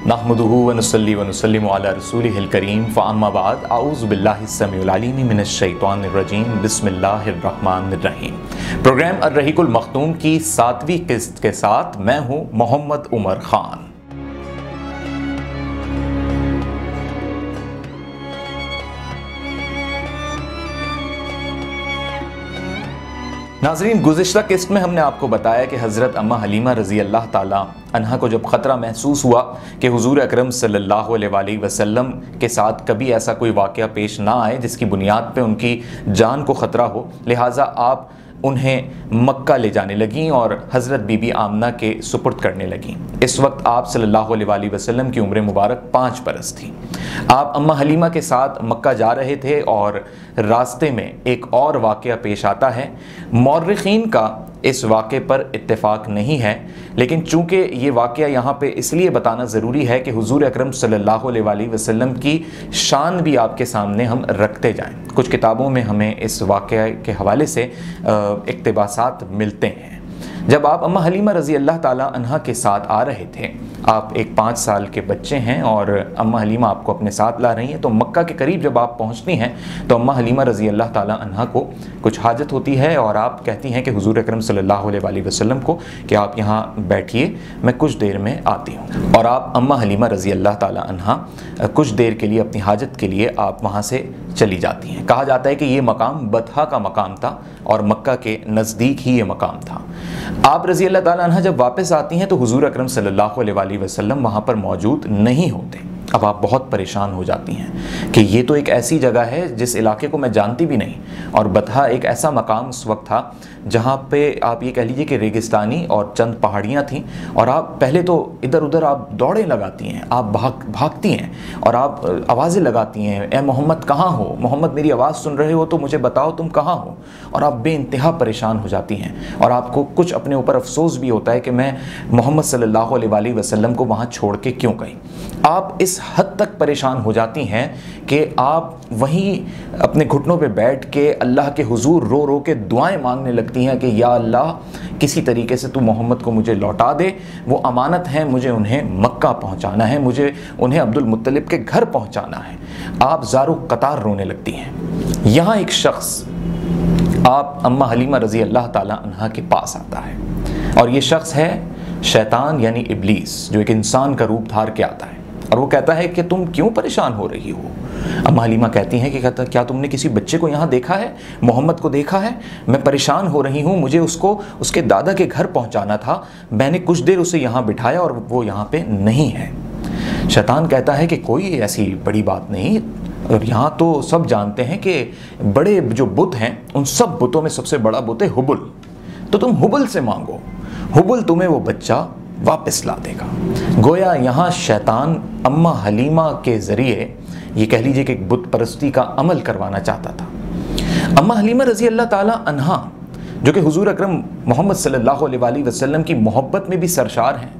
नहमदुहु व नुसल्ली व नुसल्लिमु अला रसूलिहिल करीम फ़अम्मा बाद अऊज़ु बिल्लाहि स्समीउल अलीम मिनश शैतानिर रजीम बिस्मिल्लाहिर रहमानिर रहीम। प्रोग्राम अर्रहीकुल मख्तूम की 7वीं किस्त के साथ मैं हूँ मोहम्मद उमर ख़ान। नाज़रीन, गुज़िश्ता किस्त में हमने आपको बताया कि हज़रत अम्मा हलीमा रज़ी अल्लाह ताला अन्हा को जब ख़तरा महसूस हुआ कि हुज़ूर अकरम सल्लल्लाहु अलैहि वसल्लम के साथ कभी ऐसा कोई वाक़या पेश ना आए जिसकी बुनियाद पे उनकी जान को ख़तरा हो, लिहाजा आप उन्हें मक्का ले जाने लगीं और हज़रत बीबी आमना के सुपुर्द करने लगीं। इस वक्त आप सल्लल्लाहु अलैहि वसल्लम की उम्र मुबारक 5 बरस थी। आप अम्मा हलीमा के साथ मक्का जा रहे थे और रास्ते में एक और वाक़या पेश आता है। मौर्रिखीन का इस वाक़े पर इत्तेफाक नहीं है, लेकिन चूँकि ये वाक़या यहाँ पे इसलिए बताना ज़रूरी है कि हुज़ूर अकरम सल्लल्लाहु अलैहि वसल्लम की शान भी आपके सामने हम रखते जाएं। कुछ किताबों में हमें इस वाक़या के हवाले से इक़्तिबासात मिलते हैं। जब आप अम्मा हलीमा रज़ी अल्लाह ताला अन्हा के साथ आ रहे थे, आप एक 5 साल के बच्चे हैं और अम्मा हलीमा आपको अपने साथ ला रही हैं, तो मक्का के करीब जब आप पहुंचती हैं तो अम्मा हलीमा रज़ी अल्लाह ताला अन्हा को कुछ हाजत होती है और आप कहती हैं कि हुज़ूर अकरम सल्लल्लाहु अलैहि वसल्लम को कि आप यहाँ बैठिए, मैं कुछ देर में आती हूँ। और आप अम्मा हलीमा रज़ी अल्लाह ताला अन्हा कुछ देर के लिए अपनी हाजत के लिए आप वहाँ से चली जाती हैं। कहा जाता है कि ये मकाम बतहा का मकाम था और मक्का के नज़दीक ही ये मकाम था। आप रज़ी अल्लाह ताला अन्हा जब वापस आती हैं तो हुज़ूर अकरम सल्लल्लाहु अलैहि वसल्लम वहाँ पर मौजूद नहीं होते। अब आप बहुत परेशान हो जाती हैं कि ये तो एक ऐसी जगह है जिस इलाके को मैं जानती भी नहीं, और बतहा एक ऐसा मकाम उस वक्त था जहाँ पे आप ये कह लीजिए कि रेगिस्तानी और चंद पहाड़ियाँ थीं, और आप पहले तो इधर उधर आप दौड़ें लगाती हैं, आप भागती हैं और आप आवाज़ें लगाती हैं, ए मोहम्मद कहाँ हो, मोहम्मद मेरी आवाज़ सुन रहे हो तो मुझे बताओ तुम कहाँ हो। और आप बेइंतहा परेशान हो जाती हैं और आपको कुछ अपने ऊपर अफसोस भी होता है कि मैं मोहम्मद सल्लल्लाहु अलैहि वसल्लम को वहाँ छोड़ के क्यों गई। आप इस हद तक परेशान हो जाती हैं कि आप वहीं अपने घुटनों पे बैठ के अल्लाह के हुजूर रो रो के दुआएं मांगने लगती हैं कि या अल्लाह, किसी तरीके से तू मोहम्मद को मुझे लौटा दे, वो अमानत है, मुझे उन्हें मक्का पहुंचाना है, मुझे उन्हें अब्दुल मुत्तलिब के घर पहुंचाना है। आप ज़ारो कतार रोने लगती हैं। यहाँ एक शख्स आप अम्मा हलीमा रज़ी अल्लाह ताला अन्हा के पास आता है और ये शख्स है शैतान यानी इब्लीस, जो एक इंसान का रूप धार के आता है और वो कहता है कि तुम क्यों परेशान हो रही हो। अम्मा हलीमा कहती हैं कि कहता क्या तुमने किसी बच्चे को यहाँ देखा है, मोहम्मद को देखा है? मैं परेशान हो रही हूँ, मुझे उसको उसके दादा के घर पहुँचाना था, मैंने कुछ देर उसे यहाँ बिठाया और वो यहाँ पे नहीं है। शैतान कहता है कि कोई ऐसी बड़ी बात नहीं, और यहाँ तो सब जानते हैं कि बड़े जो बुत हैं उन सब बुतों में सबसे बड़ा बुत है हुबुल, तो तुम हुबुल से मांगो, हुबुल तुम्हें वो बच्चा वापस ला देगा। गोया यहाँ शैतान अम्मा हलीमा के ज़रिए ये कह लीजिए कि एक बुत परस्ती का अमल करवाना चाहता था। अम्मा हलीमा रज़ी अल्लाह ताला अन्हा जो कि हुजूर अकरम मोहम्मद सल्लल्लाहु अलैहि वसल्लम की मोहब्बत में भी सरशार हैं,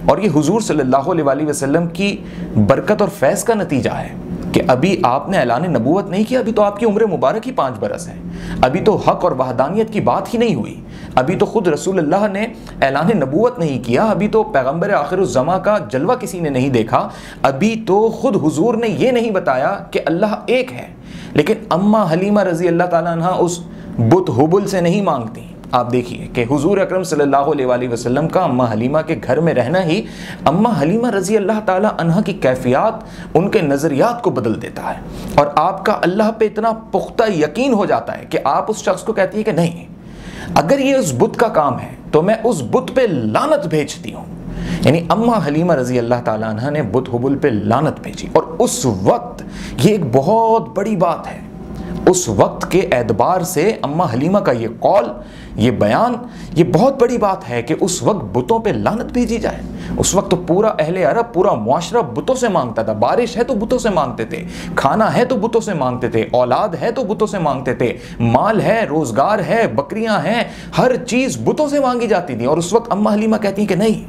और ये हुजूर सल्लल्लाहु अलैहि वसल्लम की बरकत और फैज़ का नतीजा है कि अभी आपने ऐलान नबूवत नहीं किया, अभी तो आपकी उम्र मुबारक ही 5 बरस है, अभी तो हक और वहदानियत की बात ही नहीं हुई, अभी तो खुद रसूलुल्लाह ने ऐलान नबूवत नहीं किया, अभी तो पैगंबर आखिरुज़्ज़मा का जलवा किसी ने नहीं देखा, अभी तो खुद हुजूर ने ये नहीं बताया कि अल्लाह एक है। लेकिन अम्मा हलीमा रज़ी अल्लाह ताला अन्हा उस बुत हुबुल से नहीं मांगती। आप देखिए कि हुजूर अकरम सल्लल्लाहु अलैहि वसल्लम का अम्मा हलीमा के घर में रहना ही अम्मा हलीमा रज़ी अल्लाह ताला अन्हा की कैफियत, उनके नज़रियात को बदल देता है, और आपका अल्लाह पे इतना पुख्ता यकीन हो जाता है कि आप उस शख्स को कहती है कि नहीं, अगर ये उस बुत का काम है तो मैं उस बुत पे लानत भेजती हूँ। यानी अम्मा हलीमा रज़ी अल्लाह ताला अन्हा ने बुत हुबुल पे लानत भेजी, और उस वक्त ये एक बहुत बड़ी बात है। उस वक्त के एतबार से अम्मा हलीमा का ये कौल, ये बयान, ये बहुत बड़ी बात है कि उस वक्त बुतों पे लानत भेजी जाए। उस वक्त तो पूरा अहले अरब, पूरा मुआशरा बुतों से मांगता था। बारिश है तो बुतों से मांगते थे, खाना है तो बुतों से मांगते थे, औलाद है तो बुतों से मांगते थे, माल है, रोजगार है, बकरियां हैं, हर चीज बुतों से मांगी जाती थी। और उस वक्त अम्मा हलीमा कहती कि नहीं,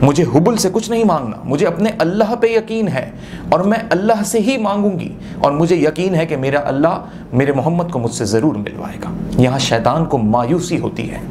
मुझे हुबुल से कुछ नहीं मांगना, मुझे अपने अल्लाह पे यकीन है और मैं अल्लाह से ही मांगूंगी, और मुझे यकीन है कि मेरा अल्लाह मेरे मोहम्मद को मुझसे ज़रूर मिलवाएगा। यहाँ शैतान को मायूसी होती है।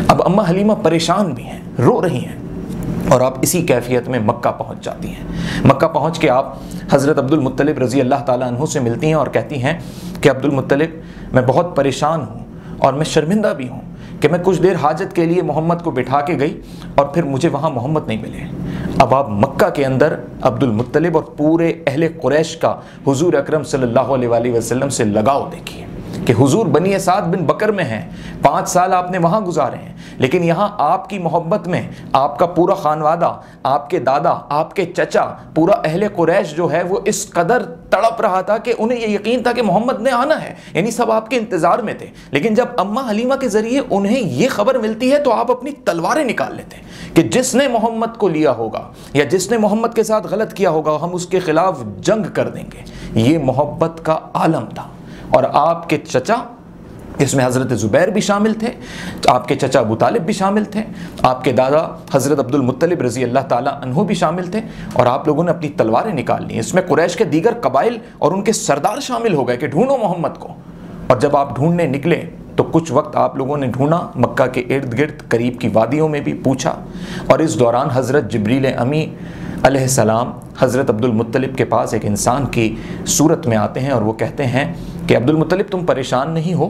अब अम्मा हलीमा परेशान भी हैं, रो रही हैं। और आप इसी कैफियत में मक्का पहुंच जाती हैं। मक्का पहुंच के आप हज़रत अब्दुल मुत्तलिब रज़ी अल्लाह ताला अन्हु से मिलती हैं और कहती हैं कि अब्दुल मुत्तलिब, मैं बहुत परेशान हूँ और मैं शर्मिंदा भी हूँ कि मैं कुछ देर हाजत के लिए मोहम्मद को बिठा के गई और फिर मुझे वहाँ मोहम्मद नहीं मिले। अब आप मक्का के अंदर अब्दुल मुत्तलिब और पूरे अहले कुरैश का हुजूर अकरम सल्लल्लाहु अलैहि वसल्लम से लगाव देखिए कि हुजूर बनी असाद बिन बकर में हैं, 5 साल आपने वहाँ गुजारे हैं, लेकिन यहाँ आपकी मोहब्बत में आपका पूरा खानवादा, आपके दादा, आपके चचा, पूरा अहले कुरैश जो है वो इस कदर तड़प रहा था कि उन्हें ये यकीन था कि मोहम्मद ने आना है, यानी सब आपके इंतज़ार में थे। लेकिन जब अम्मा हलीमा के ज़रिए उन्हें ये खबर मिलती है तो आप अपनी तलवारें निकाल लेते हैं कि जिसने मोहम्मद को लिया होगा या जिसने मोहम्मद के साथ गलत किया होगा हम उसके खिलाफ जंग कर देंगे। ये मोहब्बत का आलम था। और आपके चचा, इसमें हज़रत ज़ुबैर भी शामिल थे, आपके चचा अबू तालिब भी शामिल थे, आपके दादा हज़रत अब्दुल मुत्तलिब रज़ी अल्लाह ताला अन्हु भी शामिल थे, और आप लोगों ने अपनी तलवारें निकाल ली। इसमें कुरैश के दीगर कबाइल और उनके सरदार शामिल हो गए कि ढूंढो मोहम्मद को। और जब आप ढूंढने निकले तो कुछ वक्त आप लोगों ने ढूंढा, मक्का के इर्द गिर्द करीब की वादियों में भी पूछा, और इस दौरान हज़रत जिब्रील अमी अलैहिस्सलाम हज़रत अब्दुल मुत्तलिब के पास एक इंसान की सूरत में आते हैं और वो कहते हैं कि अब्दुल मुत्तलिब, तुम परेशान नहीं हो,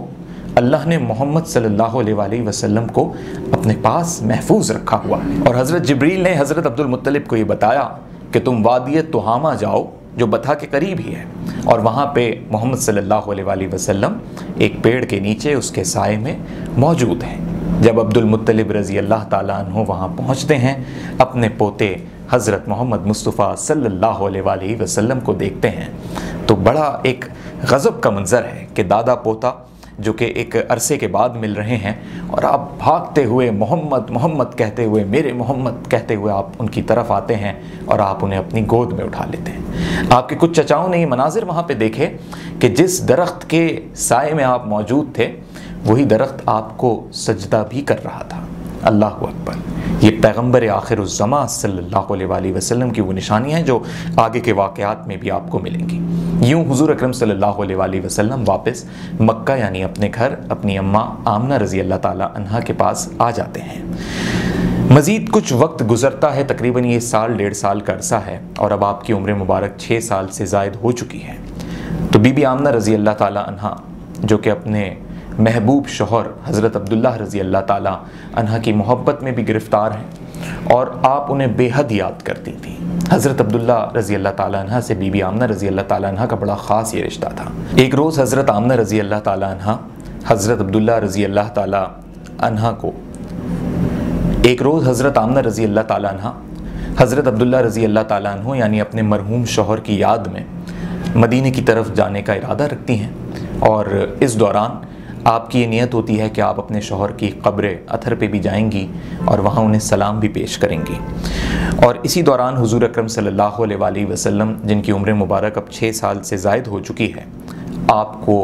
अल्लाह ने मोहम्मद सल्लल्लाहु अलैहि वसल्लम को अपने पास महफूज रखा हुआ है। और हज़रत जिब्रील ने हज़रत अब्दुल मुत्तलिब को ये बताया कि तुम वादी तुहामा जाओ, जो बथा के करीब ही है, और वहाँ पे मोहम्मद सल्लल्लाहु अलैहि वसल्लम एक पेड़ के नीचे उसके साए में मौजूद हैं। जब अब्दुल मुत्तलिब रज़ी अल्लाह ताला अन्हु वहाँ पहुँचते हैं, अपने पोते हज़रत मोहम्मद मुस्तफ़ा सल्लल्लाहु अलैहि वसल्लम को देखते हैं तो बड़ा एक गज़ब का मंज़र है कि दादा पोता जो कि एक अरसे के बाद मिल रहे हैं, और आप भागते हुए मोहम्मद मोहम्मद कहते हुए, मेरे मोहम्मद कहते हुए आप उनकी तरफ आते हैं और आप उन्हें अपनी गोद में उठा लेते हैं। आपके कुछ चचाओं ने ये मनाजिर वहाँ पे देखे कि जिस दरख्त के साए में आप मौजूद थे वही दरख्त आपको सजदा भी कर रहा था। अल्लाह अकबर। ये पैगम्बर आखिरुज़्ज़मा सल्लल्लाहु अलैहि वसल्लम की वो निशानियाँ हैं जो आगे के वाक़यात में भी आपको मिलेंगी। यूँ हुज़ूर अकरम सल्लल्लाहु अलैहि वसल्लम वापस मक्का यानी अपने घर अपनी अम्मा आमना रज़ी अल्लाह ताला अन्हा के पास आ जाते हैं। मज़ीद कुछ वक्त गुज़रता है, तकरीबन ये 1.5 साल का अरसा है, और अब आपकी उम्र मुबारक 6 साल से ज़ायद हो चुकी है। तो बीबी आमना रज़ी अल्लाह ताला अन्हा जो कि अपने महबूब शोहर हज़रत अब्दुल्ला रज़ी अल्लाह ताला अन्हा की मोहब्बत में भी गिरफ़्तार हैं और आप उन्हें बेहद याद करती थी। हज़रत अब्दुल्ला रज़ी अल्लाह ताला अन्हा से बीबी आमना रज़ी अल्लाह ताला अन्हा का बड़ा ख़ास ये रिश्ता था। एक रोज़ हज़रत आमना रज़ी अल्लाह ताला अन्हा हज़रत अब्दुल्ला रज़ी अल्लाह ताला अन्हा को हज़रत आमना रज़ी अल्लाह ताला अन्हा हज़रत अब्दुल्ला रज़ी अल्लाह ताला अन्हु यानी अपने मरहूम शोहर की याद में मदीने की तरफ जाने का इरादा रखती हैं, और इस दौरान आपकी ये नियत होती है कि आप अपने शौहर की क़ब्र अथर पे भी जाएंगी और वहाँ उन्हें सलाम भी पेश करेंगी। और इसी दौरान हुज़ूर अकरम सल्लल्लाहु अलैहि वसल्लम जिनकी उम्र मुबारक अब 6 साल से ज़ायद हो चुकी है, आपको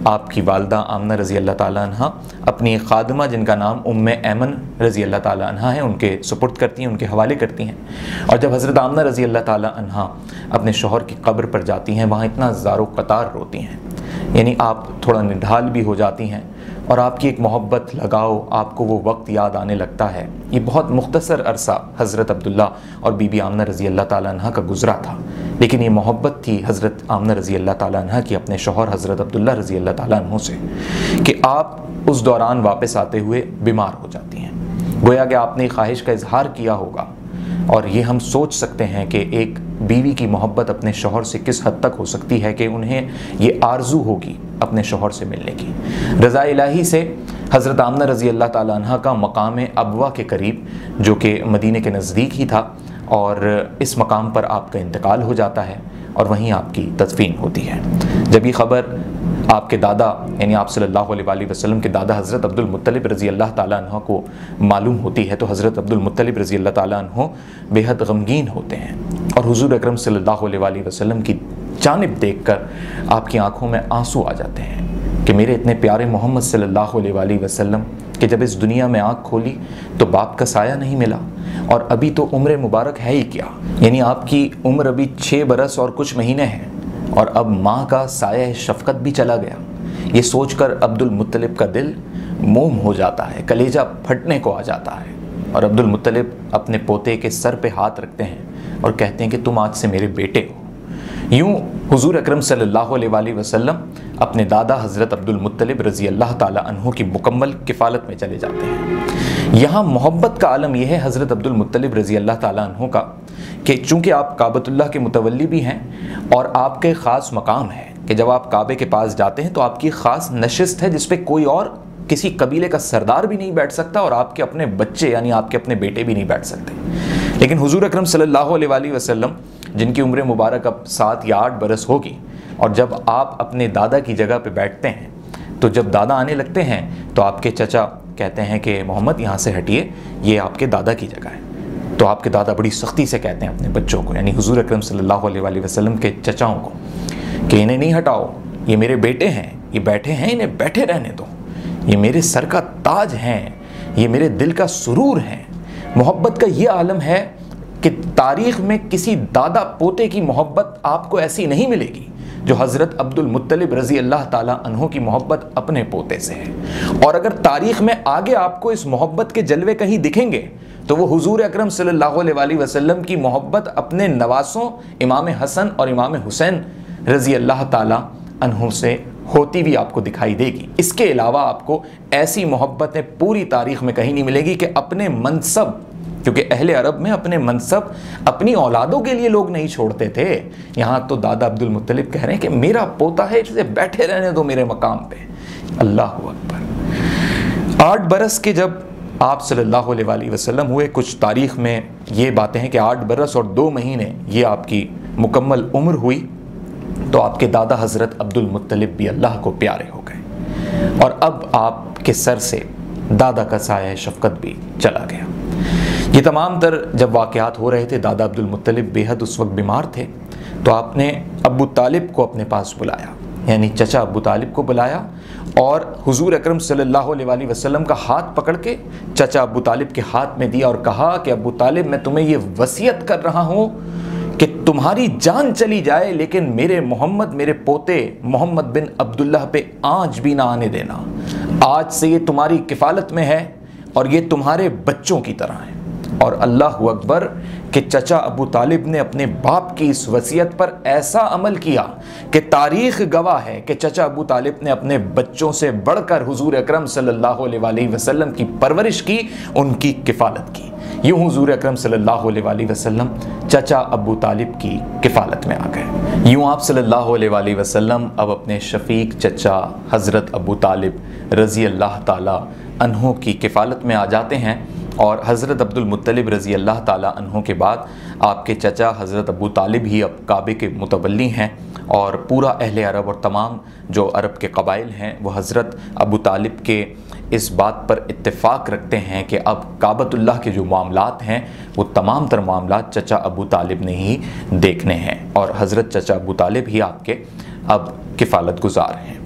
आपकी वालदा आमना रज़ी अल्लाह ताला अन्हा अपनी खादमा जिनका नाम उम्मे ऐमन रज़ी अल्लाह ताला अन्हा है उनके सुपुर्द करती हैं, उनके हवाले करती हैं। और जब हज़रत आमना रज़ी अल्लाह ताला अन्हा अपने शौहर की क़ब्र पर जाती हैं, वहाँ इतना ज़ारो क़तार रोती हैं, यानी आप थोड़ा निढाल भी हो जाती हैं, और आपकी एक मोहब्बत लगाओ, आपको वो वक्त याद आने लगता है। ये बहुत मुख्तसर अरसा हज़रत अब्दुल्ला और बीबी आमना रज़ी अल्लाह ताला अन्हा का गुज़रा था, लेकिन ये मोहब्बत थी हज़रत आमना रज़ी अल्लाह ताला अन्हा की अपने शौहर हज़रत अब्दुल्ला रज़ी अल्लाह ताला अन्हु से कि आप उस दौरान वापस आते हुए बीमार हो जाती हैं। गोया कि आपने ख्वाहिश का इजहार किया होगा, और ये हम सोच सकते हैं कि एक बीवी की मोहब्बत अपने शौहर से किस हद तक हो सकती है कि उन्हें ये आरजू होगी अपने शौहर से मिलने की। रज़ा इलाही से हज़रत आमना रज़ी अल्लाह ताला अन्हा का मकाम अबवा के करीब जो कि मदीने के नज़दीक ही था, और इस मकाम पर आपका इंतकाल हो जाता है और वहीं आपकी तदफीन होती है। जब ये ख़बर आपके दादा यानी आप सल्लल्लाहु अलैहि वसल्लम के दादा हज़रत अब्दुल मुत्तलिब रज़ी अल्लाह ताला अन्हु को मालूम होती है तो हज़रत अब्दुल मुत्तलिब रज़ी अल्लाह ताला अन्हु बेहद गमगीन होते हैं, और हुज़ूर अकरम सल्लल्लाहु अलैहि वसल्लम की जानिब देखकर आपकी आँखों में आंसू आ जाते हैं कि मेरे इतने प्यारे मोहम्मद सल्लल्लाहु अलैहि वसल्लम कि जब इस दुनिया में आँख खोली तो बाप का साया नहीं मिला, और अभी तो उम्र मुबारक है ही क्या, यानी आपकी उम्र अभी 6 बरस और कुछ महीने हैं, और अब माँ का साया शफ़क़त भी चला गया। ये सोचकर अब्दुल मुत्तलिब का दिल मोम हो जाता है, कलेजा फटने को आ जाता है। और अब्दुल मुत्तलिब अपने पोते के सर पे हाथ रखते हैं और कहते हैं कि तुम आज से मेरे बेटे हो। यूं हुजूर अकरम सल्लल्लाहु अलैहि वसल्लम अपने दादा हज़रत अब्दुल मुत्तलिब रज़ी अल्लाह ताला अन्हु की मुकम्मल किफ़ालत में चले जाते हैं। यहाँ मोहब्बत का आलम यह है हज़रत अब्दुल मुत्तलिब रज़ी अल्लाह ताला अन्हु का कि चूँकि आप काबतुल्लाह के मुतवल्ली भी हैं और आपके ख़ास मकाम है कि जब आप काबे के पास जाते हैं तो आपकी ख़ास नशिस्त है जिस पे कोई और किसी कबीले का सरदार भी नहीं बैठ सकता और आपके अपने बच्चे यानी आपके अपने बेटे भी नहीं बैठ सकते। लेकिन हुजूर अकरम सल्लल्लाहु अलैहि वसल्लम जिनकी उम्र मुबारक अब 7 या 8 बरस होगी, और जब आप अपने दादा की जगह पे बैठते हैं तो जब दादा आने लगते हैं तो आपके चचा कहते हैं कि मोहम्मद यहाँ से हटिए, ये आपके दादा की जगह है। तो आपके दादा बड़ी सख्ती से कहते हैं अपने बच्चों को यानी हुजूर अकरम सल्लल्लाहु अलैहि वसल्लम के चचाओं को कि इन्हें नहीं हटाओ, ये मेरे बेटे हैं, ये बैठे हैं, इन्हें बैठे रहने दो, ये मेरे सर का ताज हैं, ये मेरे दिल का सुरूर हैं। मोहब्बत का ये आलम है कि तारीख़ में किसी दादा पोते की मोहब्बत आपको ऐसी नहीं मिलेगी जो हज़रत अब्दुल मुत्तलिब रज़ी अल्लाह ताला अन्हु की मोहब्बत अपने पोते से है। और अगर तारीख़ में आगे आपको इस मोहब्बत के जलवे कहीं दिखेंगे तो वो हुजूर अकरम सल्लल्लाहु अलैहि वसल्लम की मोहब्बत अपने नवासों इमाम हसन और इमाम हुसैन रज़ी अल्लाह ताला अन्हु से होती भी आपको दिखाई देगी। इसके अलावा आपको ऐसी मोहब्बतें पूरी तारीख़ में कहीं नहीं मिलेगी कि अपने मनसब, क्योंकि अहले अरब में अपने मनसब अपनी औलादों के लिए लोग नहीं छोड़ते थे। यहाँ तो दादा अब्दुल मुत्तलिब कह रहे हैं कि मेरा पोता है, इसे बैठे रहने दो मेरे मकाम पे। अल्लाह अकबर। 8 बरस के जब आप सल्लल्लाहु अलैहि वसल्लम हुए, कुछ तारीख़ में ये बातें हैं कि 8 बरस और 2 महीने ये आपकी मुकम्मल उम्र हुई, तो आपके दादा हज़रत अब्दुल मुत्तलिब भी अल्लाह को प्यारे हो गए और अब आपके सर से दादा का साया शफ़क़त भी चला गया। ये तमाम तर जब वाक़यात हो रहे थे, दादा अब्दुल मुत्तलिब बेहद उस वक्त बीमार थे, तो आपने अब्बू तालिब को अपने पास बुलाया, यानी चचा अब्बू तालिब को बुलाया और हुजूर अकरम सल्लल्लाहु अलैहि वसल्लम का हाथ पकड़ के चचा अब्बू तालिब के हाथ में दिया और कहा कि अब्बू तालिब, मैं तुम्हें ये वसीयत कर रहा हूँ कि तुम्हारी जान चली जाए लेकिन मेरे मोहम्मद, मेरे पोते मोहम्मद बिन अब्दुल्लाह पे आँच भी ना आने देना। आज से ये तुम्हारी किफ़ालत में है और ये तुम्हारे बच्चों की तरह है। और अल्लाह अकबर कि चचा अबू तालिब ने अपने बाप की इस वसीयत पर ऐसा अमल किया कि तारीख़ गवाह है कि चचा अबू तालिब ने अपने बच्चों से बढ़कर हुजूर अकरम सल्लल्लाहु अलैहि वसल्लम की परवरिश की, उनकी किफ़ालत की। यूँ हुजूर अकरम सल्लल्लाहु अलैहि वसल्लम चचा अबू तालिब की किफ़ालत में आ गए। यूँ आप सल्लल्लाहु अलैहि वसल्लम अब अपने शफ़ीक चचा हज़रत अबू तालिब रज़ी अल्लाह ताला अन्हु की किफ़ालत में आ जाते हैं और हज़रत अब्दुल मुत्तलिब रज़ी अल्लाह ताला अन्हु के बाद आपके चचा हज़रत अबू तालिब ही अब काबे के मुतवल्ली हैं और पूरा अहले अरब और तमाम जो अरब के कबाइल हैं वो हज़रत अबू तालिब के इस बात पर इत्तेफ़ाक रखते हैं कि अब काबतुल्लाह के जो मामलात हैं वो तमाम तर मामलात चचा अबू तालिब ने ही देखने हैं और हज़रत चचा अबू तालिब ही आपके अब किफ़ालत गुजार हैं।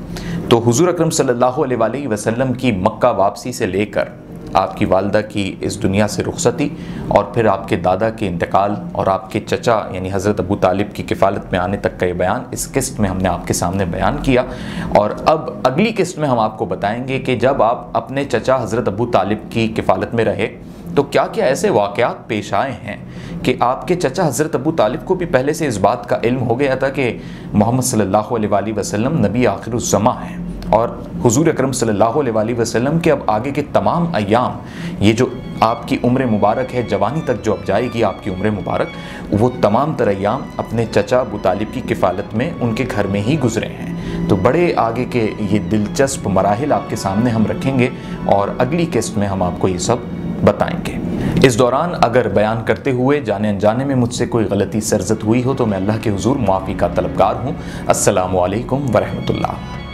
तो हुज़ूर अकरम सल्लल्लाहु अलैहि वसल्लम की मक्का वापसी से लेकर आपकी वालदा की इस दुनिया से रुखसती और फिर आपके दादा के इंतकाल और आपके चचा यानी हज़रत अबू तालिब की किफ़ालत में आने तक का ये बयान इस किस्त में हमने आपके सामने बयान किया। और अब अगली किस्त में हम आपको बताएंगे कि जब आप अपने चचा हज़रत अबू तालिब की किफ़ालत में रहे तो क्या क्या ऐसे वाक़यात पेश आए हैं कि आपके चचा हज़रत अबू तालिब को भी पहले से इस बात का इल्म हो गया था कि मोहम्मद सल्लल्लाहु अलैहि वसल्लम नबी आखिरुज़्ज़मा हैं और हुजूर अकरम सल्लल्लाहु अलैहि वसल्लम के अब आगे के तमाम अय्याम, ये जो आपकी उम्र मुबारक है, जवानी तक जो अब जाएगी आपकी उम्र मुबारक, वो तमाम तर अय्याम अपने चचा अबू तालिब की किफ़ालत में उनके घर में ही गुजरे हैं। तो बड़े आगे के ये दिलचस्प मराहिल आपके सामने हम रखेंगे और अगली किस्त में हम आपको ये सब बताएंगे। इस दौरान अगर बयान करते हुए जाने अनजाने में मुझसे कोई गलती सरजद हुई हो तो मैं अल्लाह के हुजूर मुआफ़ी का तलबगार हूँ। अस्सलामु अलैकुम वरहमतुल्लाह।